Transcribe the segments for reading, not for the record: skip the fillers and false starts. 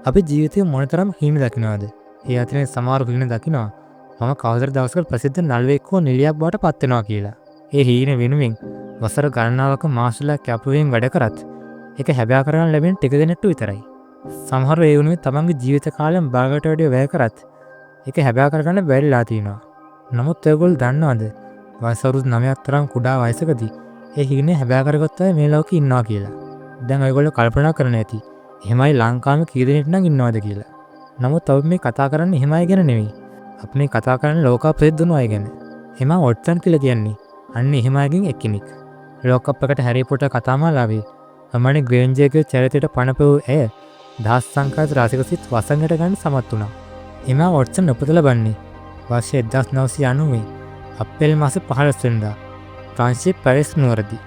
අපි ජීවිතය මොනතරම් හිමි දකිනවාද? ඒ අතරින් සමහර හිමි දකිනවා මම කවදර දවසකට ප්‍රසිද්ධ නළුවෙක් හෝ නිලියක් බවට පත් වෙනවා කියලා. ඒ හීන වෙනුවෙන් වසර ගණනාවක මාසුලක් කැපුවෙන් වැඩ කරත් ඒක හැබෑ කරගන්න ලැබෙන ටික දෙනෙක්ට විතරයි. සමහර ඒ වෙනුවෙන් තමන්ගේ ජීවිත කාලයම භාගයට වැඩිය වැය කරත් ඒක හැබෑ කරගන්න බැරිලා තියෙනවා. නමුත් ඔයගොල්ලෝ දන්නවද වයස අවුරුදු 9ක් තරම් කුඩා වයසකදී ඒ හීනේ හැබෑ කරගත්ත අය මේ ලෝකේ ඉන්නවා කියලා. දැන් ඔයගොල්ලෝ කල්පනා කරන්න ඇති එහෙමයි ලංකාවේ කී දෙනෙක් නම් ඉන්නවද කියලා. නමුත් අපි මේ කතා කරන්නේ එහෙම අය ගැන නෙවෙයි. අපි මේ කතා කරන්නේ ලෝකා ප්‍රසිද්ධ වුණු අය ගැන. එමා වොට්සන් කියලා කියන්නේ අන්න එහෙම අයගෙන් එක්කෙනෙක්. ලෝකකප් එකට හැරි පොටර් කතාමාලාවේ හර්මනි ග්‍රේන්ජර්ගේ චරිතයට පණපෙවූ ඇය දහස් සංඛ්‍යාත රසික සිත් වසංගයට ගන්න සමත් වුණා. එමා වොට්සන් උපත ලබන්නේ වර්ෂ 1990 අප්‍රේල් මාස 15 වෙනිදා ප්‍රංශයේ පැරිස් නුවරදී.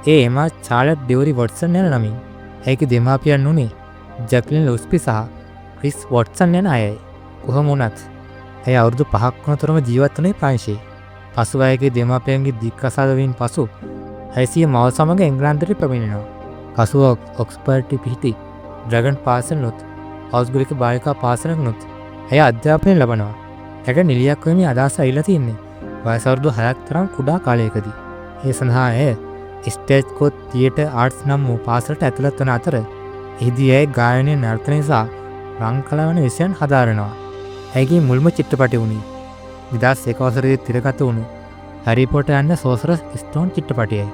ඒ එමා චාර්ලට් ඩෙවරි වොට්සන් යන නමින්. ඇයගේ දෙමාපියන් වුණේ ජැක්ලින් ලුස්පි සහ ක්‍රිස් වොට්සන් යන අයයි. කොහොම වුණත් ඇය අවුරුදු 5ක් වනතුරුම ජීවත් වුණේ ප්‍රංශයේ. පසුව ඇයගේ දෙමාපියන්ගේ දික්කසාදවීම පසු ඇය සිය මව සමග එංගලන්තයට පැමිණෙනවා. පසුව ඔක්ස්ෆර්ඩ් පිහිටි ඩ්‍රැගන් පාසලෙනුත් හවුස්ගුලික බාලිකා පාසලෙනුත් ඇය අධ්‍යාපනය ලබනවා. ඇයට නිලියක් වෙමින් අදහස ඇවිල්ලා තින්නේ වයස අවුරුදු 6ක් තරම් කුඩා කාලයකදී. ඒ සඳහා ඇය ස්ටේජ් කෝත් තියේටර් ආර්ට්ස් නම් වූ පාසලට ඇතුළත් වන අතර එහිදී ඇය ගායනය නර්තනය සහ රංකලා වන විෂයන් හදාරනවා. ඇයගේ මුල්ම චිත්‍රපටය වුණේ 2001 වසරේ තිරගත වුණු හැරි පොටර් යන සෝසරස් ස්ටෝන් චිත්‍රපටයයි.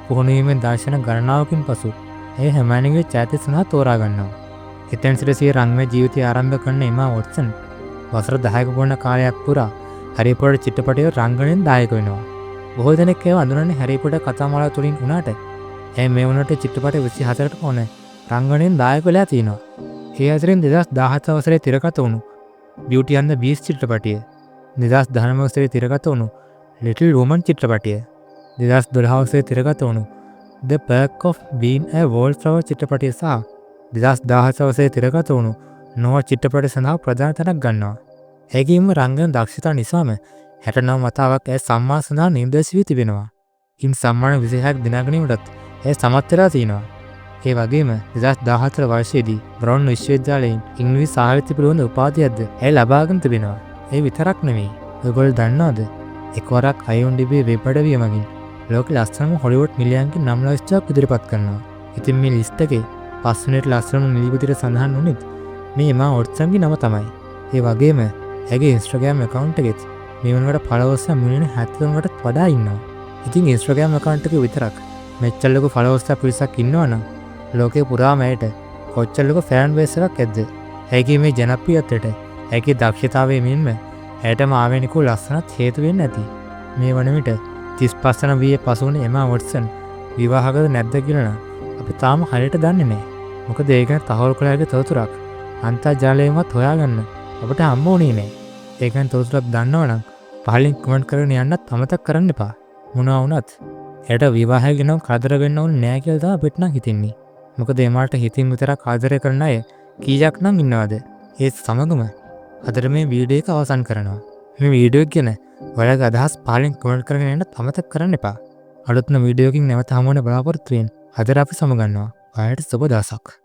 පුහුණු වීමෙන් දර්ශන ගණනාවකින් පසු ඇය හැමනිගේ චරිතය සඳහා තෝරා ගන්නවා. එතෙන් සිට සිය රංගමය ජීවිතය ආරම්භ කරන එමා වොට්සන් වසර 10ක පුරන කාලයක් පුරා හැරි පොටර් චිත්‍රපටයේ රංගනයෙන් දායක වෙනවා. බොහෝ දෙනෙක් ඒව අඳුරන්නේ හැරි පොටර් කතාමාලාව තුලින් වුණාට ඇය මේ වුණාට චිත්‍රපට 24කට ඕන රංගනයෙන් දායක වෙලා තිනවා. ඒ අතරින් 2017 වසරේ තිරගත වුණු Beauty and the Beast චිත්‍රපටය, 2019 වසරේ තිරගත වුණු Little Woman චිත්‍රපටය, 2012 වසරේ තිරගත වුණු The Perks of Being a Wallflower චිත්‍රපටය සහ 2017 වසරේ තිරගත වුණු Noah චිත්‍රපටය සඳහා ප්‍රධාන තැනක් ගන්නවා. ඇයගේම රංගන දක්ෂතා නිසාම 69 වතාවක් ඇය සම්මාන සඳහා නිර්දේශ වී තිබෙනවා. ඉන් සම්මාන 26ක් දිනා ගැනීමටත් ඇය සමත් වෙලා තිනවා. ඒ වගේම 2014 වර්ෂයේදී බ්‍රවුන් විශ්වවිද්‍යාලයෙන් ඉංග්‍රීසි සාහිත්‍ය පිළිබඳ උපාධියක්ද ඇය ලබාගෙන තිබෙනවා. ඒ විතරක් නෙවෙයි. ඔයගොල්ලෝ දන්නවද? එක්වරක් IMDb වෙබ් අඩවිය මගින් ලෝකෙ ලස්සනම හොලිවුඩ් නිලියන්ගේ නම් ලිස්ට්යක් ඉදිරිපත් කරනවා. ඉතින් මේ ලිස්ට් එකේ පස්වෙනිට ලස්සනම නිලිපතිට සඳහන් වුණෙත් මේ එමා වොට්සන්ගේ නම තමයි. ඒ වගේම ඇගේ Instagram account එකෙත් මේ වුණාට followers මිලියන 73කට වඩා ඉන්නවා. ඉතින් Instagram account එකේ විතරක් මෙච්චර ලොකු followers පිරිසක් ඉන්නවනම් ලෝකේ පුරාම ඇයට කොච්චර ලොකු ෆෑන් බේස් එකක් ඇද්ද? ඇයගේ මේ ජනප්‍රියත්වයට ඇයගේ දක්ෂතාවය මෙන්ම ඇයටම ආවේනිකව ලස්සනත් හේතු වෙන්න ඇති. මේ වන විට 35 වන වියේ පසු වුණ එමා වොට්සන් විවාහකද නැද්ද කියලා අපි තාම හරියට දන්නේ නැහැ. මොකද ඒක තහවුරු කළාගේ තොරතුරක් අන්තර්ජාලයෙන්වත් හොයාගන්න අපිට හම්බ වුණේ නැහැ. ඒ ගැන තොරතුරක් දන්නවනම් පහලින් කමෙන්ට් කරගෙන යන්නත් අමතක කරන්න එපා. මොනවා වුණත් එයාට විවාහය ගැන කරදර වෙන්න ඕනේ නැහැ කියලා තමයි අපිට නම් හිතෙන්නේ. මොකද එමාට හිතින් විතරක් ආදරය කරන අය කීයක් නම් ඉන්නවද? ඒත් සමගම අදට මේ වීඩියෝ එක අවසන් කරනවා. මේ වීඩියෝ එක ගැන ඔයාලගේ අදහස් පහලින් කමෙන්ට් කරගෙන යන්නත් අමතක කරන්න එපා. අලුත්ම වීඩියෝ එකකින් නැවත හමු වෙන බලාපොරොත්තු වෙන්න. අදට අපි සමගන්නවා. ඔයාලට සුබ දවසක්.